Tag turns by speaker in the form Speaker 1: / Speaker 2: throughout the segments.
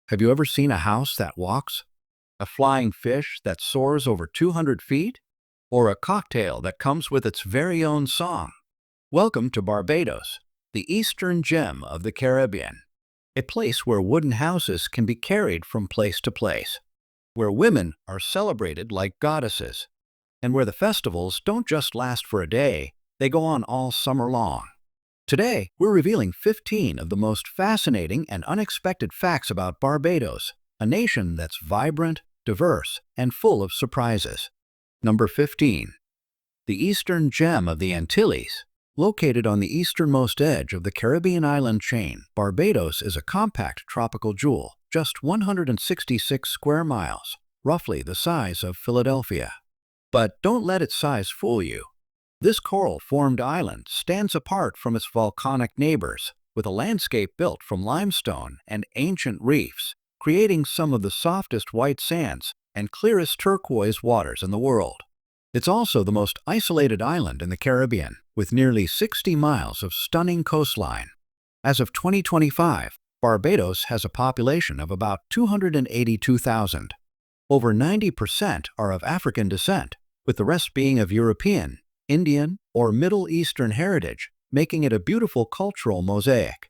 Speaker 1: Have you ever seen a house that walks? A flying fish that soars over 200 feet? Or a cocktail that comes with its very own song? Welcome to Barbados, the eastern gem of the Caribbean. A place where wooden houses can be carried from place to place, where women are celebrated like goddesses, and where the festivals don't just last for a day, they go on all summer long. Today, we're revealing 15 of the most fascinating and unexpected facts about Barbados, a nation that's vibrant, diverse, and full of surprises. Number 15. The Eastern Gem of the Antilles. Located on the easternmost edge of the Caribbean island chain, Barbados is a compact tropical jewel, just 166 square miles, roughly the size of Philadelphia. But don't let its size fool you. This coral-formed island stands apart from its volcanic neighbors, with a landscape built from limestone and ancient reefs, creating some of the softest white sands and clearest turquoise waters in the world. It's also the most isolated island in the Caribbean, with nearly 60 miles of stunning coastline. As of 2025, Barbados has a population of about 282,000. Over 90% are of African descent, with the rest being of European, Indian, or Middle Eastern heritage, making it a beautiful cultural mosaic.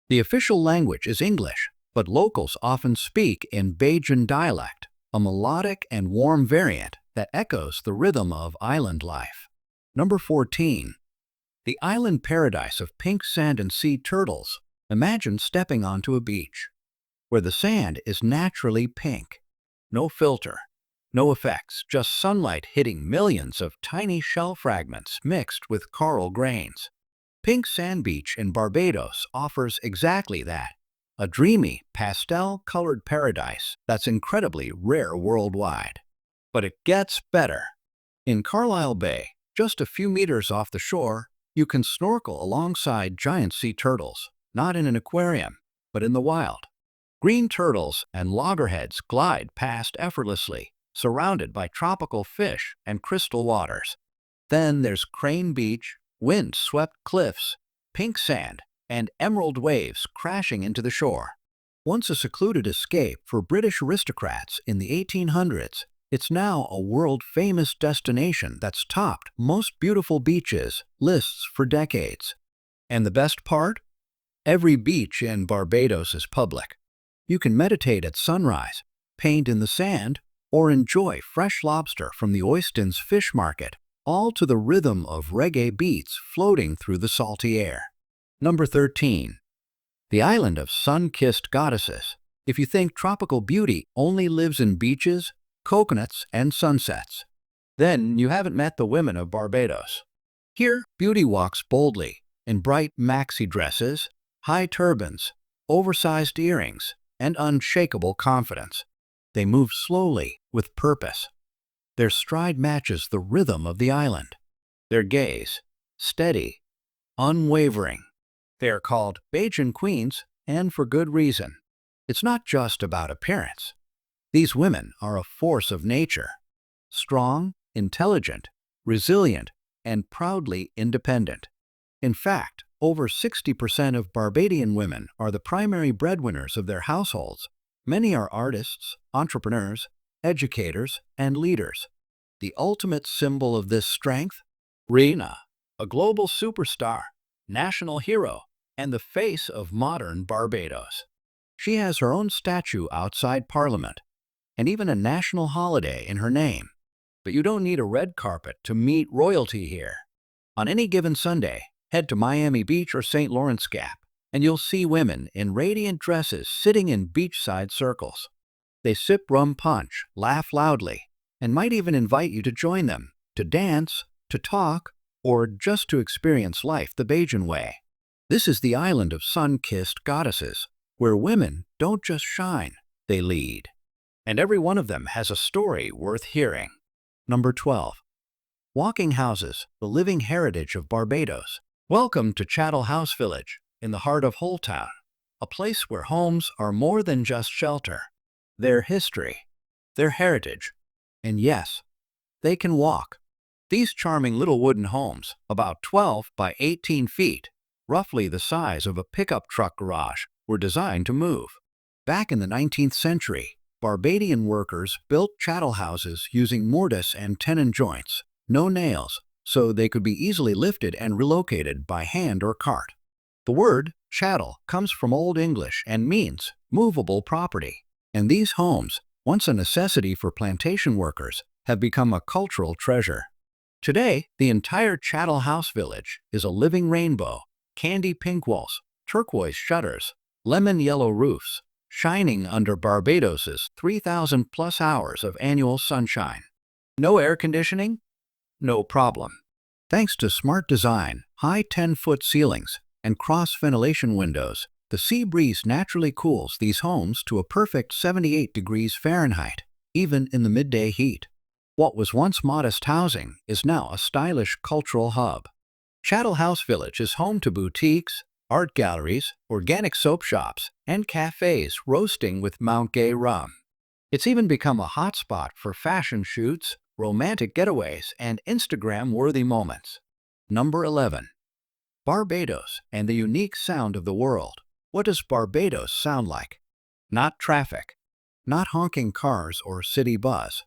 Speaker 1: The official language is English, but locals often speak in Bajan dialect, a melodic and warm variant that echoes the rhythm of island life. Number 14. The island paradise of pink sand and sea turtles. Imagine stepping onto a beach, where the sand is naturally pink. No filter. No effects, just sunlight hitting millions of tiny shell fragments mixed with coral grains. Pink Sand Beach in Barbados offers exactly that, a dreamy, pastel-colored paradise that's incredibly rare worldwide. But it gets better. In Carlisle Bay, just a few meters off the shore, you can snorkel alongside giant sea turtles, not in an aquarium, but in the wild. Green turtles and loggerheads glide past effortlessly, surrounded by tropical fish and crystal waters. Then there's Crane Beach, wind-swept cliffs, pink sand, and emerald waves crashing into the shore. Once a secluded escape for British aristocrats in the 1800s, it's now a world-famous destination that's topped most beautiful beaches lists for decades. And the best part? Every beach in Barbados is public. You can meditate at sunrise, paint in the sand, or enjoy fresh lobster from the Oyston's fish market, all to the rhythm of reggae beats floating through the salty air. Number 13. The island of sun-kissed goddesses. If you think tropical beauty only lives in beaches, coconuts, and sunsets, then you haven't met the women of Barbados. Here, beauty walks boldly in bright maxi dresses, high turbans, oversized earrings, and unshakable confidence. They move slowly, with purpose. Their stride matches the rhythm of the island. Their gaze, steady, unwavering. They are called Bajan queens, and for good reason. It's not just about appearance. These women are a force of nature. Strong, intelligent, resilient, and proudly independent. In fact, over 60% of Barbadian women are the primary breadwinners of their households. Many are artists, entrepreneurs, educators, and leaders. The ultimate symbol of this strength? Rihanna, a global superstar, national hero, and the face of modern Barbados. She has her own statue outside Parliament, and even a national holiday in her name. But you don't need a red carpet to meet royalty here. On any given Sunday, head to Miami Beach or St. Lawrence Gap, and you'll see women in radiant dresses sitting in beachside circles. They sip rum punch, laugh loudly, and might even invite you to join them, to dance, to talk, or just to experience life the Bajan way. This is the island of sun-kissed goddesses, where women don't just shine, they lead. And every one of them has a story worth hearing. Number 12. Walking houses, the living heritage of Barbados. Welcome to Chattel House Village, in the heart of Whole Town, a place where homes are more than just shelter. Their history, their heritage, and yes, they can walk. These charming little wooden homes, about 12 by 18 feet, roughly the size of a pickup truck garage, were designed to move. Back in the 19th century, Barbadian workers built chattel houses using mortise and tenon joints, no nails, so they could be easily lifted and relocated by hand or cart. The word chattel comes from Old English and means movable property. And these homes, once a necessity for plantation workers, have become a cultural treasure. Today, the entire chattel house village is a living rainbow: candy pink walls, turquoise shutters, lemon yellow roofs, shining under Barbados's 3,000 plus hours of annual sunshine. No air conditioning? No problem. Thanks to smart design, high 10-foot ceilings, and cross-ventilation windows, the sea breeze naturally cools these homes to a perfect 78 degrees Fahrenheit, even in the midday heat. What was once modest housing is now a stylish cultural hub. Chattel House Village is home to boutiques, art galleries, organic soap shops, and cafes roasting with Mount Gay rum. It's even become a hotspot for fashion shoots, romantic getaways, and Instagram-worthy moments. Number 11. Barbados and the unique sound of the world. What does Barbados sound like? Not traffic, not honking cars or city buzz.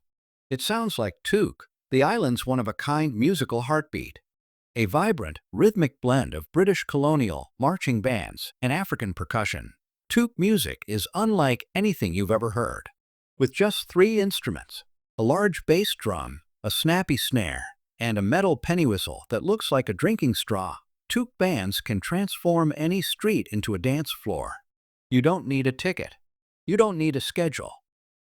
Speaker 1: It sounds like Took, the island's one-of-a-kind musical heartbeat. A vibrant, rhythmic blend of British colonial, marching bands, and African percussion. Took music is unlike anything you've ever heard. With just 3 instruments, a large bass drum, a snappy snare, and a metal penny whistle that looks like a drinking straw, Took bands can transform any street into a dance floor. You don't need a ticket. You don't need a schedule.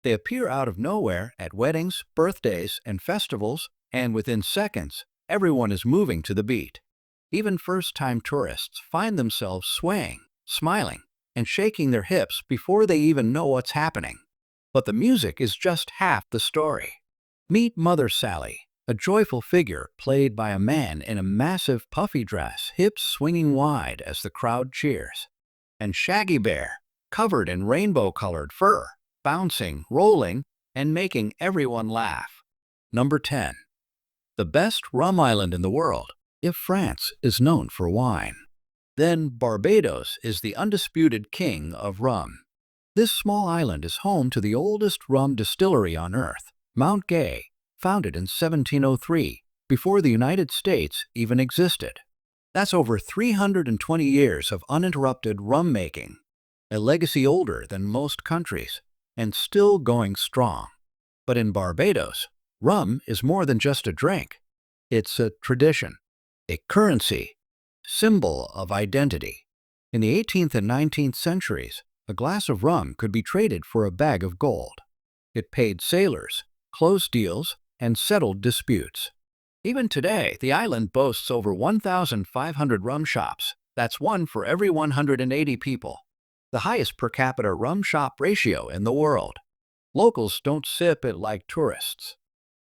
Speaker 1: They appear out of nowhere at weddings, birthdays, and festivals, and within seconds, everyone is moving to the beat. Even first-time tourists find themselves swaying, smiling, and shaking their hips before they even know what's happening. But the music is just half the story. Meet Mother Sally, a joyful figure played by a man in a massive puffy dress, hips swinging wide as the crowd cheers. And Shaggy Bear, covered in rainbow-colored fur, bouncing, rolling, and making everyone laugh. Number 10. The best rum island in the world. If France is known for wine, then Barbados is the undisputed king of rum. This small island is home to the oldest rum distillery on Earth, Mount Gay, founded in 1703, before the United States even existed. That's over 320 years of uninterrupted rum making, a legacy older than most countries, and still going strong. But in Barbados, rum is more than just a drink. It's a tradition, a currency, symbol of identity. In the 18th and 19th centuries, a glass of rum could be traded for a bag of gold. It paid sailors, closed deals, and settled disputes. Even today, the island boasts over 1,500 rum shops. That's one for every 180 people. The highest per capita rum shop ratio in the world. Locals don't sip it like tourists.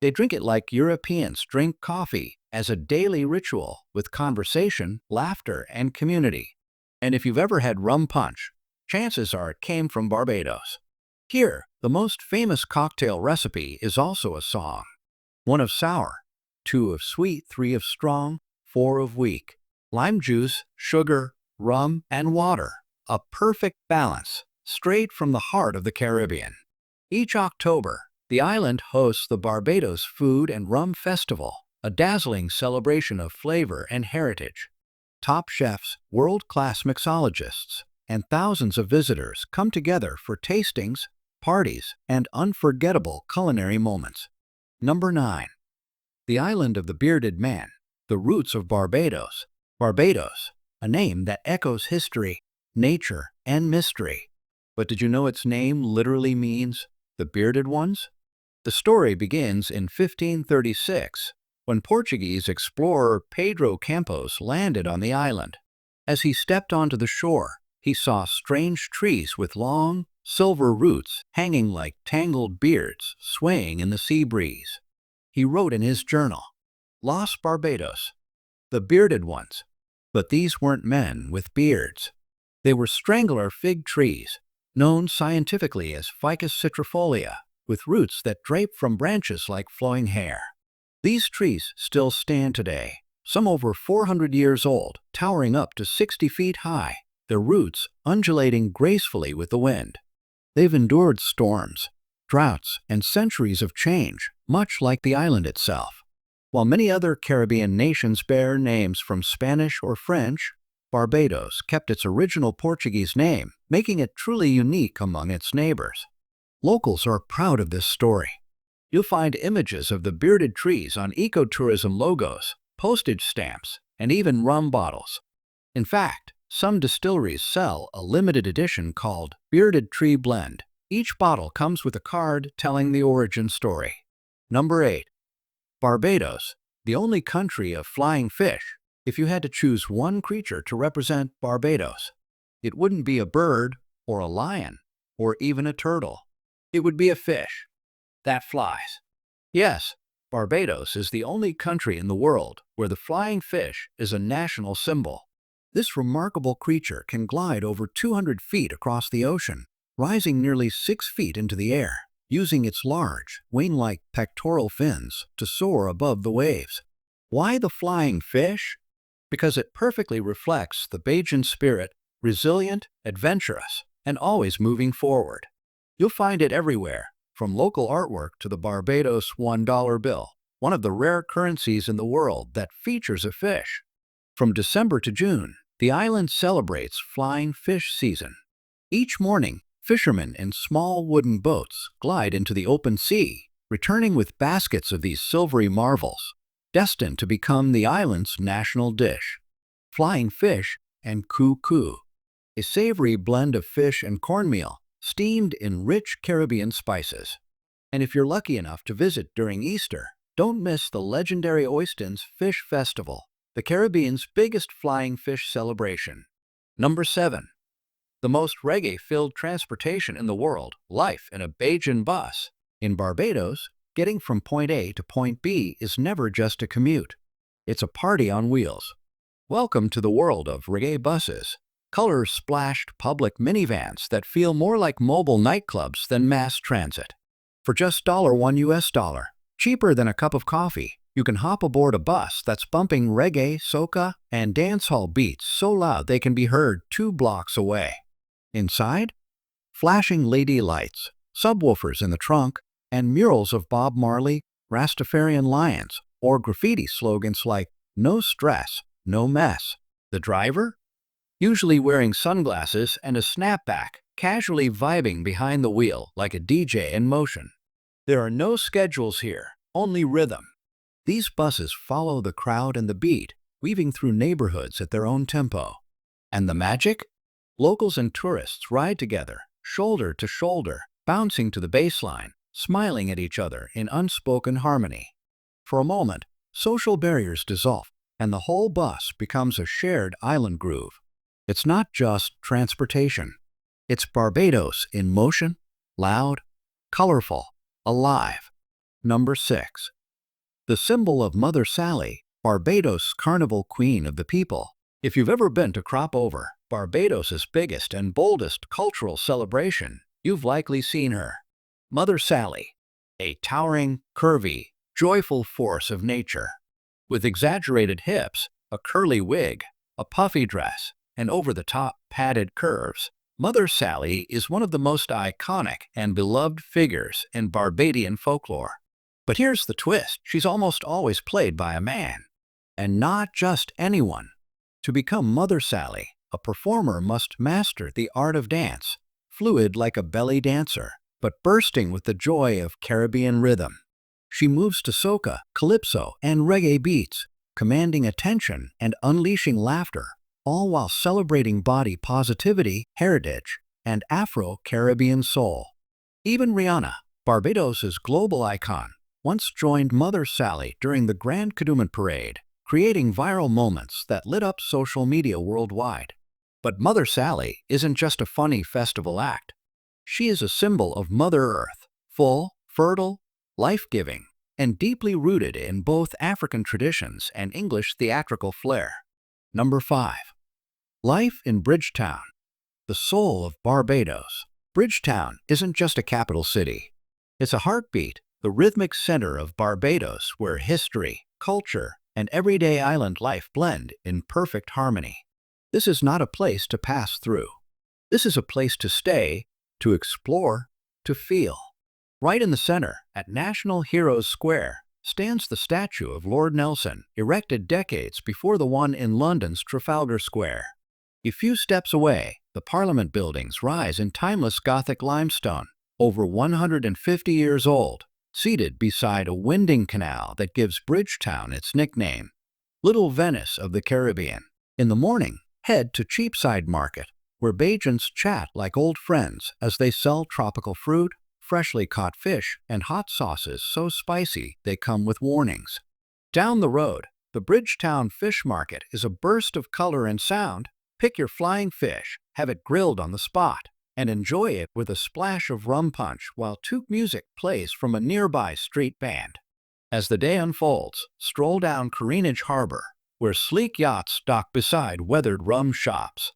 Speaker 1: They drink it like Europeans drink coffee, as a daily ritual with conversation, laughter, and community. And if you've ever had rum punch, chances are it came from Barbados. Here, the most famous cocktail recipe is also a song. 1 of sour, 2 of sweet, 3 of strong, 4 of weak. Lime juice, sugar, rum, and water. A perfect balance, straight from the heart of the Caribbean. Each October, the island hosts the Barbados Food and Rum Festival, a dazzling celebration of flavor and heritage. Top chefs, world-class mixologists, and thousands of visitors come together for tastings, parties, and unforgettable culinary moments. Number 9. The Island of the Bearded Man, the roots of Barbados. Barbados, a name that echoes history, nature, and mystery. But did you know its name literally means the bearded ones? The story begins in 1536, when Portuguese explorer Pedro Campos landed on the island. As he stepped onto the shore, he saw strange trees with long, silver roots hanging like tangled beards swaying in the sea breeze. He wrote in his journal, "Los Barbados, the bearded ones." But these weren't men with beards. They were strangler fig trees, known scientifically as Ficus citrifolia, with roots that drape from branches like flowing hair. These trees still stand today, some over 400 years old, towering up to 60 feet high, their roots undulating gracefully with the wind. They've endured storms, droughts, and centuries of change, much like the island itself. While many other Caribbean nations bear names from Spanish or French, Barbados kept its original Portuguese name, making it truly unique among its neighbors. Locals are proud of this story. You'll find images of the bearded trees on ecotourism logos, postage stamps, and even rum bottles. In fact, some distilleries sell a limited edition called Bearded Tree Blend. Each bottle comes with a card telling the origin story. Number 8. Barbados, the only country of flying fish. If you had to choose one creature to represent Barbados, it wouldn't be a bird or a lion or even a turtle. It would be a fish that flies. Yes, Barbados is the only country in the world where the flying fish is a national symbol. This remarkable creature can glide over 200 feet across the ocean, rising nearly 6 feet into the air, using its large, wing-like pectoral fins to soar above the waves. Why the flying fish? Because it perfectly reflects the Bajan spirit, resilient, adventurous, and always moving forward. You'll find it everywhere, from local artwork to the Barbados $1 bill, one of the rare currencies in the world that features a fish. From December to June, the island celebrates flying fish season. Each morning, fishermen in small wooden boats glide into the open sea, returning with baskets of these silvery marvels, destined to become the island's national dish. Flying fish and coo-coo, a savory blend of fish and cornmeal, steamed in rich Caribbean spices. And if you're lucky enough to visit during Easter, don't miss the legendary Oistins Fish Festival, the Caribbean's biggest flying fish celebration. Number 7. The most reggae-filled transportation in the world, life in a Bajan bus. In Barbados, getting from point A to point B is never just a commute. It's a party on wheels. Welcome to the world of reggae buses, color-splashed public minivans that feel more like mobile nightclubs than mass transit. For just $1 cheaper than a cup of coffee, you can hop aboard a bus that's bumping reggae, soca, and dancehall beats so loud they can be heard 2 blocks away. Inside, flashing LED lights, subwoofers in the trunk, and murals of Bob Marley, Rastafarian lions, or graffiti slogans like "No stress, no mess." The driver? Usually wearing sunglasses and a snapback, casually vibing behind the wheel like a DJ in motion. There are no schedules here, only rhythm. These buses follow the crowd and the beat, weaving through neighborhoods at their own tempo. And the magic? Locals and tourists ride together, shoulder to shoulder, bouncing to the bassline, smiling at each other in unspoken harmony. For a moment, social barriers dissolve, and the whole bus becomes a shared island groove. It's not just transportation. It's Barbados in motion, loud, colorful, alive. Number 6. The symbol of Mother Sally, Barbados' carnival queen of the people. If you've ever been to Crop Over, Barbados' biggest and boldest cultural celebration, you've likely seen her. Mother Sally, a towering, curvy, joyful force of nature. With exaggerated hips, a curly wig, a puffy dress, and over-the-top padded curves, Mother Sally is one of the most iconic and beloved figures in Barbadian folklore. But here's the twist: she's almost always played by a man. And not just anyone. To become Mother Sally, a performer must master the art of dance, fluid like a belly dancer, but bursting with the joy of Caribbean rhythm. She moves to soca, calypso, and reggae beats, commanding attention and unleashing laughter, all while celebrating body positivity, heritage, and Afro-Caribbean soul. Even Rihanna, Barbados' global icon, once joined Mother Sally during the Grand Kadooment Parade, creating viral moments that lit up social media worldwide. But Mother Sally isn't just a funny festival act. She is a symbol of Mother Earth, full, fertile, life-giving, and deeply rooted in both African traditions and English theatrical flair. Number 5. Life in Bridgetown, the soul of Barbados. Bridgetown isn't just a capital city. It's a heartbeat, the rhythmic center of Barbados where history, culture, and everyday island life blend in perfect harmony. This is not a place to pass through. This is a place to stay, to explore, to feel. Right in the center, at National Heroes Square, stands the statue of Lord Nelson, erected decades before the one in London's Trafalgar Square. A few steps away, the Parliament buildings rise in timeless Gothic limestone, over 150 years old, seated beside a winding canal that gives Bridgetown its nickname, Little Venice of the Caribbean. In the morning, head to Cheapside Market, where Bajans chat like old friends as they sell tropical fruit, freshly caught fish, and hot sauces so spicy they come with warnings. Down the road, the Bridgetown Fish Market is a burst of color and sound. Pick your flying fish, have it grilled on the spot, and enjoy it with a splash of rum punch while toque music plays from a nearby street band. As the day unfolds, stroll down Corinage Harbor, where sleek yachts dock beside weathered rum shops.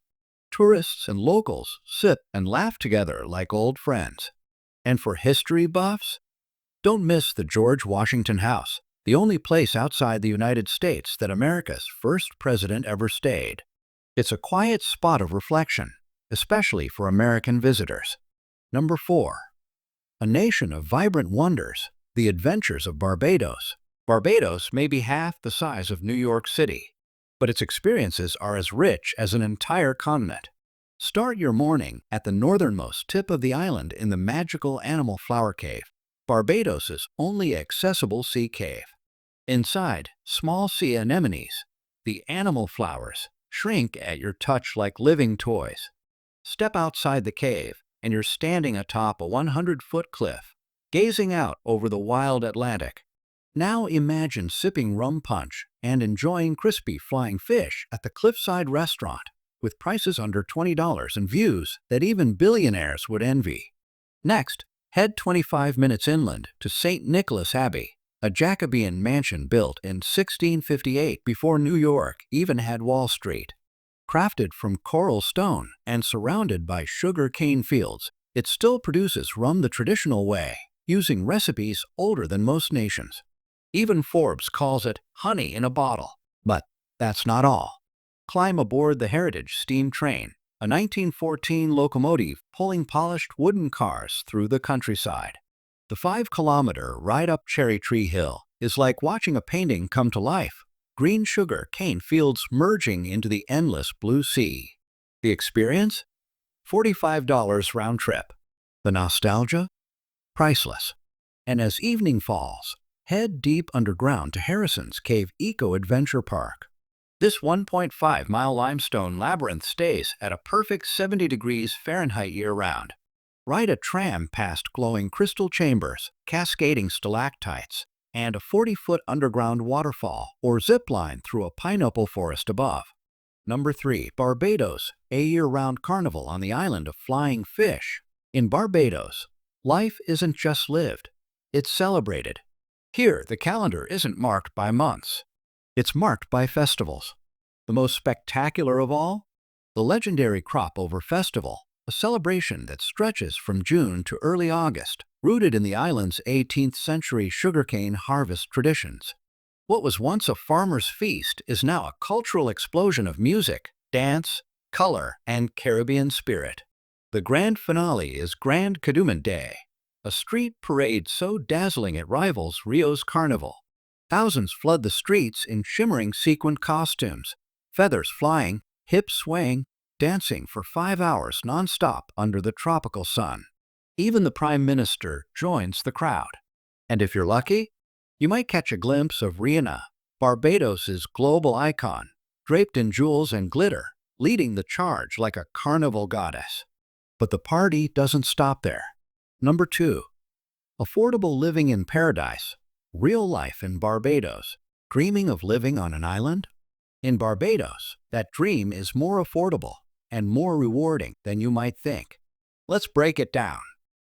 Speaker 1: Tourists and locals sit and laugh together like old friends. And for history buffs, don't miss the George Washington House, the only place outside the United States that America's first president ever stayed. It's a quiet spot of reflection, especially for American visitors. Number 4. A nation of vibrant wonders, the adventures of Barbados. Barbados may be half the size of New York City, but its experiences are as rich as an entire continent. Start your morning at the northernmost tip of the island in the magical Animal Flower Cave, Barbados's only accessible sea cave. Inside, small sea anemones, the animal flowers, shrink at your touch like living toys. Step outside the cave, and you're standing atop a 100-foot cliff, gazing out over the wild Atlantic. Now imagine sipping rum punch and enjoying crispy flying fish at the cliffside restaurant, with prices under $20 and views that even billionaires would envy. Next, head 25 minutes inland to St. Nicholas Abbey, a Jacobean mansion built in 1658 before New York even had Wall Street. Crafted from coral stone and surrounded by sugar cane fields, it still produces rum the traditional way, using recipes older than most nations. Even Forbes calls it honey in a bottle. But that's not all. Climb aboard the Heritage Steam Train, a 1914 locomotive pulling polished wooden cars through the countryside. The 5-kilometer ride up Cherry Tree Hill is like watching a painting come to life, green sugar cane fields merging into the endless blue sea. The experience? $45 round trip. The nostalgia? Priceless. And as evening falls, head deep underground to Harrison's Cave Eco-Adventure Park. This 1.5-mile limestone labyrinth stays at a perfect 70 degrees Fahrenheit year-round. Ride a tram past glowing crystal chambers, cascading stalactites, and a 40-foot underground waterfall, or zip line through a pineapple forest above. Number 3. Barbados, a year-round carnival on the island of flying fish. In Barbados, life isn't just lived, it's celebrated. Here, the calendar isn't marked by months. It's marked by festivals. The most spectacular of all? The legendary Crop Over Festival, a celebration that stretches from June to early August, rooted in the island's 18th-century sugarcane harvest traditions. What was once a farmer's feast is now a cultural explosion of music, dance, color, and Caribbean spirit. The grand finale is Grand Kadooment Day, a street parade so dazzling it rivals Rio's Carnival. Thousands flood the streets in shimmering sequined costumes, feathers flying, hips swaying, dancing for 5 hours non-stop under the tropical sun. Even the Prime Minister joins the crowd. And if you're lucky, you might catch a glimpse of Rihanna, Barbados's global icon, draped in jewels and glitter, leading the charge like a carnival goddess. But the party doesn't stop there. Number 2. Affordable living in paradise. Real life in Barbados. Dreaming of living on an island? In Barbados, that dream is more affordable and more rewarding than you might think. Let's break it down.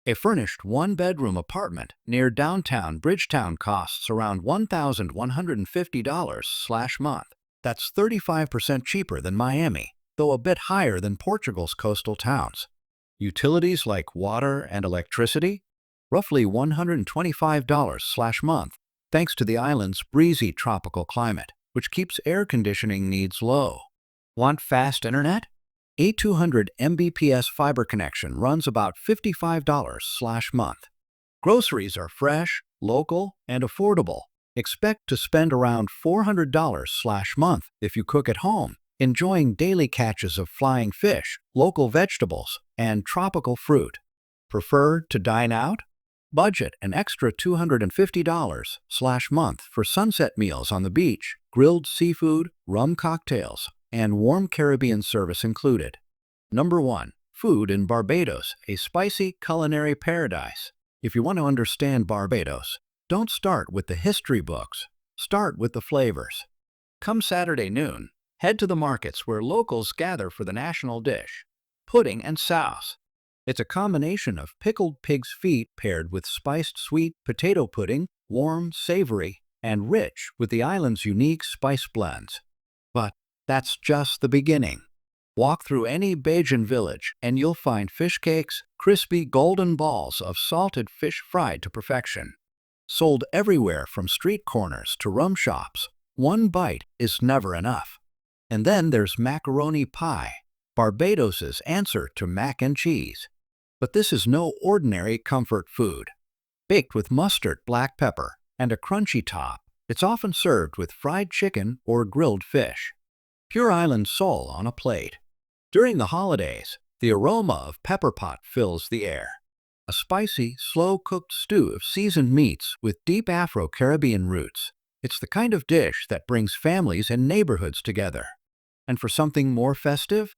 Speaker 1: A furnished one-bedroom apartment near downtown Bridgetown costs around $1,150/month. That's 35% cheaper than Miami, though a bit higher than Portugal's coastal towns. Utilities like water and electricity? Roughly $125/month, thanks to the island's breezy tropical climate, which keeps air conditioning needs low. Want fast internet? A 200 Mbps fiber connection runs about $55/month. Groceries are fresh, local, and affordable. Expect to spend around $400/month if you cook at home, enjoying daily catches of flying fish, local vegetables, and tropical fruit. Prefer to dine out? Budget an extra $250/month for sunset meals on the beach, grilled seafood, rum cocktails, and warm Caribbean service included. Number 1. Food in Barbados, a spicy culinary paradise. If you want to understand Barbados, don't start with the history books. Start with the flavors. Come Saturday noon, head to the markets where locals gather for the national dish, pudding and sauce. It's a combination of pickled pig's feet paired with spiced sweet potato pudding, warm, savory, and rich with the island's unique spice blends. But that's just the beginning. Walk through any Bajan village and you'll find fish cakes, crispy golden balls of salted fish fried to perfection. Sold everywhere from street corners to rum shops, one bite is never enough. And then there's macaroni pie, Barbados's answer to mac and cheese. But this is no ordinary comfort food. Baked with mustard, black pepper, and a crunchy top, it's often served with fried chicken or grilled fish. Pure island soul on a plate. During the holidays, the aroma of pepper pot fills the air. A spicy, slow-cooked stew of seasoned meats with deep Afro-Caribbean roots. It's the kind of dish that brings families and neighborhoods together. And for something more festive,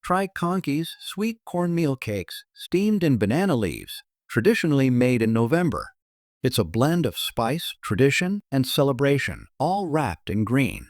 Speaker 1: try conkeys, sweet cornmeal cakes steamed in banana leaves, traditionally made in November. It's a blend of spice, tradition, and celebration, all wrapped in green.